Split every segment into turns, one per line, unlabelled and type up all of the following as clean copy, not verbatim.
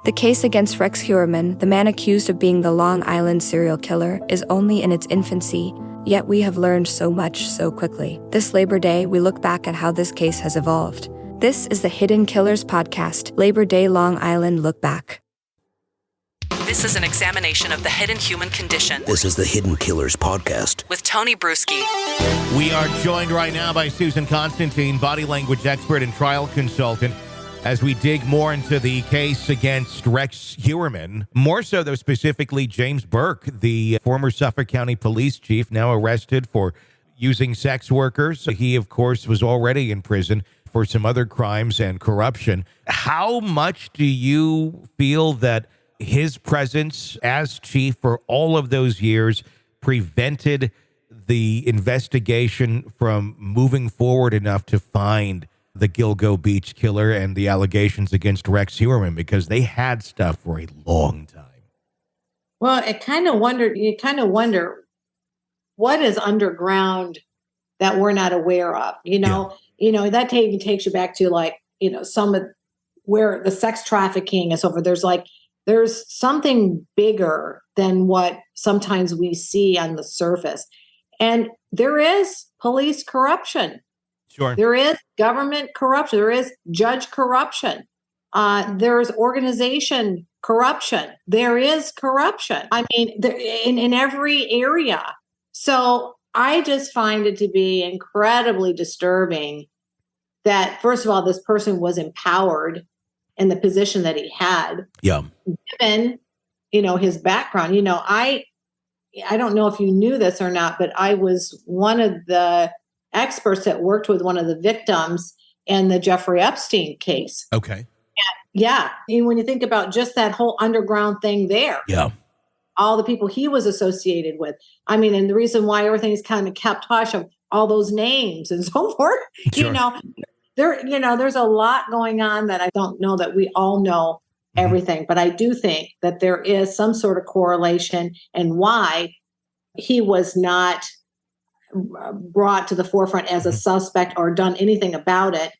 The case against Rex Heuermann, the man accused of being the Long Island serial killer, is only in its infancy, yet we have learned so much so quickly. This Labor Day, we look back at how this case has evolved. This is the Hidden Killers Podcast, Labor Day Long Island Look Back.
This is an examination of the hidden human condition.
This is the Hidden Killers Podcast
With Tony Bruschi.
We are joined right now by Susan Constantine, body language expert and trial consultant, as we dig more into the case against Rex Heuermann. More so, though, specifically James Burke, the former Suffolk County police chief, now arrested for using sex workers. He, of course, was already in prison for some other crimes and corruption. How much do you feel that his presence as chief for all of those years prevented the investigation from moving forward enough to find the Gilgo Beach killer and the allegations against Rex Heuermann, because they had stuff for a long time?
Well, you kind of wonder what is underground that we're not aware of. That even takes you back to some of where the sex trafficking is over. There's something bigger than what sometimes we see on the surface. And there is police corruption.
Sure.
There is government corruption. There is judge corruption. There is organization corruption. There is corruption. I mean, in every area. So I just find it to be incredibly disturbing that, first of all, this person was empowered in the position that he had.
Yeah.
Given, his background. I don't know if you knew this or not, but I was one of the experts that worked with one of the victims in the Jeffrey Epstein case.
Okay.
Yeah. And when you think about just that whole underground thing there.
Yeah.
All the people he was associated with. I mean, and the reason why everything's kind of kept hush of all those names and so forth,
Sure.
there's a lot going on that I don't know that we all know everything, but I do think that there is some sort of correlation and why he was not brought to the forefront as a suspect or done anything about it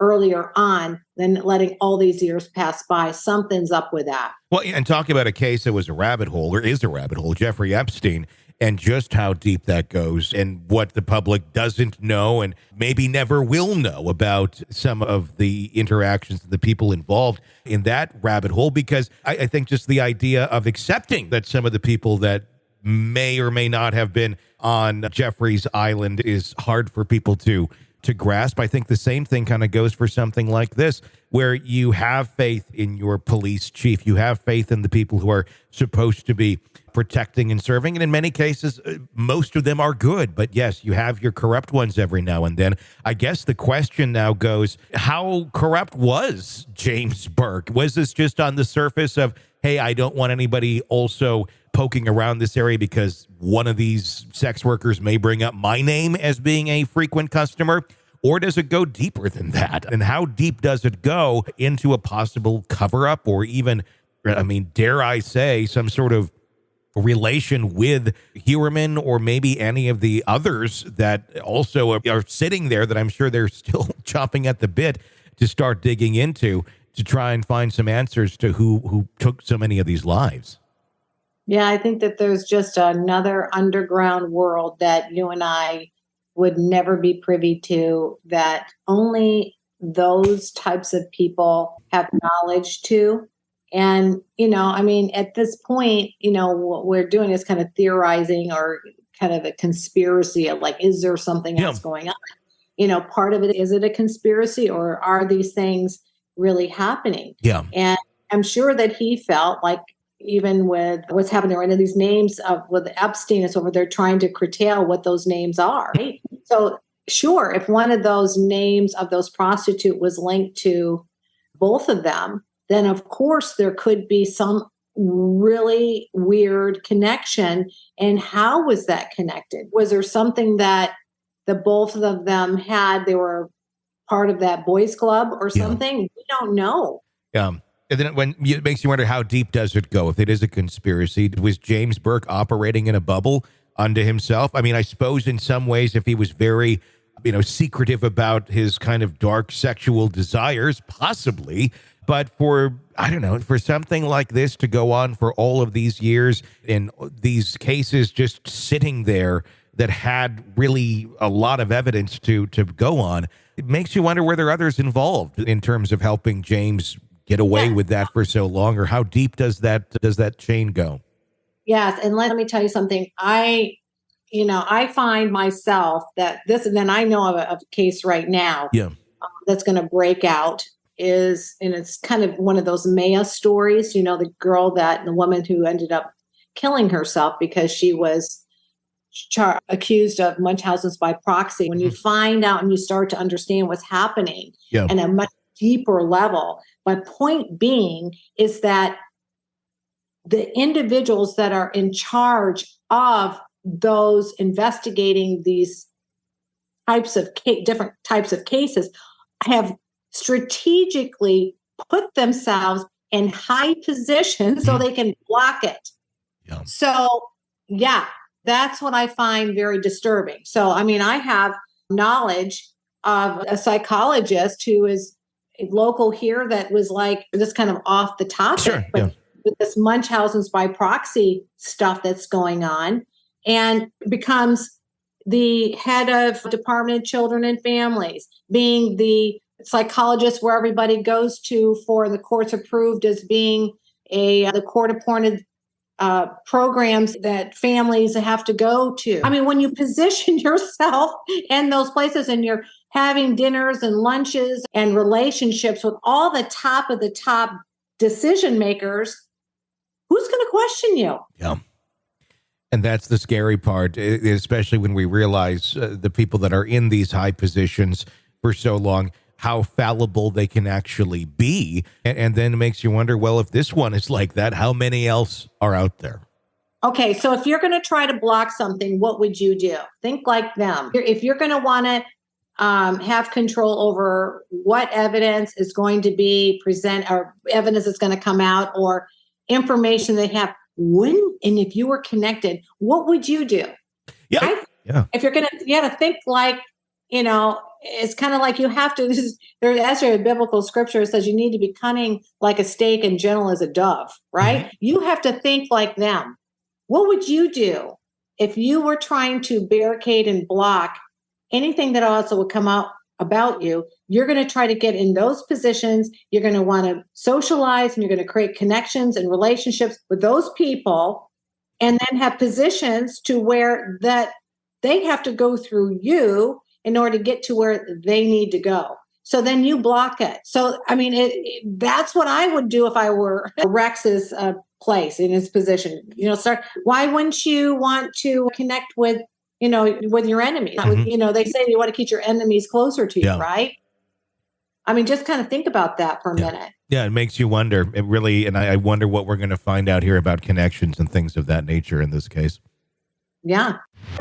earlier on than letting all these years pass by. Something's up with that.
Well, and talking about a case that was a rabbit hole, or is a rabbit hole, Jeffrey Epstein, and just how deep that goes and what the public doesn't know and maybe never will know about some of the interactions of the people involved in that rabbit hole. Because I think just the idea of accepting that some of the people that may or may not have been on Jeffrey's Island is hard for people to grasp. I think the same thing kind of goes for something like this, where you have faith in your police chief. You have faith in the people who are supposed to be protecting and serving. And in many cases, most of them are good. But yes, you have your corrupt ones every now and then. I guess the question now goes, how corrupt was James Burke? Was this just on the surface of, hey, I don't want anybody also poking around this area because one of these sex workers may bring up my name as being a frequent customer? Or does it go deeper than that? And how deep does it go into a possible cover-up or even, dare I say, some sort of relation with Heuermann or maybe any of the others that also are sitting there that I'm sure they're still chomping at the bit to start digging into to try and find some answers to who took so many of these lives?
Yeah, I think that there's just another underground world that you and I would never be privy to, that only those types of people have knowledge to. And, at this point, what we're doing is kind of theorizing or kind of a conspiracy of is there something else going on? Part of it, is it a conspiracy or are these things really happening?
Yeah.
And I'm sure that he felt like, even with what's happening right now, these names with Epstein and so forth, they're trying to curtail what those names are. Right? So sure, if one of those names of those prostitute was linked to both of them, then of course there could be some really weird connection. And how was that connected? Was there something that the both of them had? They were part of that boys club or something? Yeah. We don't know.
And then it makes you wonder, how deep does it go? If it is a conspiracy, was James Burke operating in a bubble unto himself? I mean, I suppose in some ways, if he was very, secretive about his kind of dark sexual desires, possibly. But for something like this to go on for all of these years and these cases just sitting there that had really a lot of evidence to go on, it makes you wonder were there others involved in terms of helping James get away with that for so long, or how deep does that chain go?
Yes, and let me tell you something. I find myself that this, and then I know of a case right now that's going to break out and it's kind of one of those Maya stories, the woman who ended up killing herself because she was accused of Munchausen's by proxy. When you find out and you start to understand what's happening in a much deeper level, my point being is that the individuals that are in charge of those investigating these different types of cases have strategically put themselves in high positions so they can block it.
Yeah.
So, that's what I find very disturbing. So, I have knowledge of a psychologist who is local here that was like this kind of off the topic, but with this Munchausen's by proxy stuff that's going on, and becomes the head of Department of Children and Families, being the psychologist where everybody goes to for the court's approved as being the court appointed programs that families have to go to. When you position yourself in those places and you're having dinners and lunches and relationships with all the top of the top decision makers, who's going to question you?
Yeah. And that's the scary part, especially when we realize the people that are in these high positions for so long, how fallible they can actually be. And then it makes you wonder, well, if this one is like that, how many else are out there?
Okay, so if you're going to try to block something, what would you do? Think like them. If you're going to want to have control over what evidence is going to be present or evidence that's going to come out or information they have, and if you were connected, what would you do?
Yeah.
If you're going to, think like, it's kind of like you have to, there's actually a biblical scripture that says you need to be cunning like a snake and gentle as a dove, right? Mm-hmm. You have to think like them. What would you do if you were trying to barricade and block anything that also would come out about you? You're going to try to get in those positions. You're going to want to socialize and you're going to create connections and relationships with those people, and then have positions to where that they have to go through you in order to get to where they need to go. So then you block it. So, that's what I would do if I were Rex's place in his position. Why wouldn't you want to connect with, with your enemies? Mm-hmm. They say you want to keep your enemies closer to you, right? Just kind of think about that for a minute.
Yeah, it makes you wonder. It really, and I wonder what we're going to find out here about connections and things of that nature in this case.
Yeah.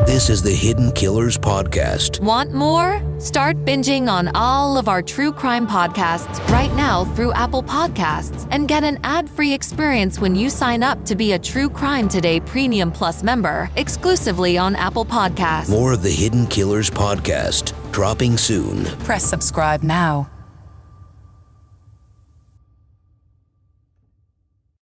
This is the Hidden Killers Podcast.
Want more? Start binging on all of our true crime podcasts right now through Apple Podcasts and get an ad-free experience when you sign up to be a True Crime Today Premium Plus member exclusively on Apple Podcasts.
More of the Hidden Killers Podcast dropping soon.
Press subscribe now.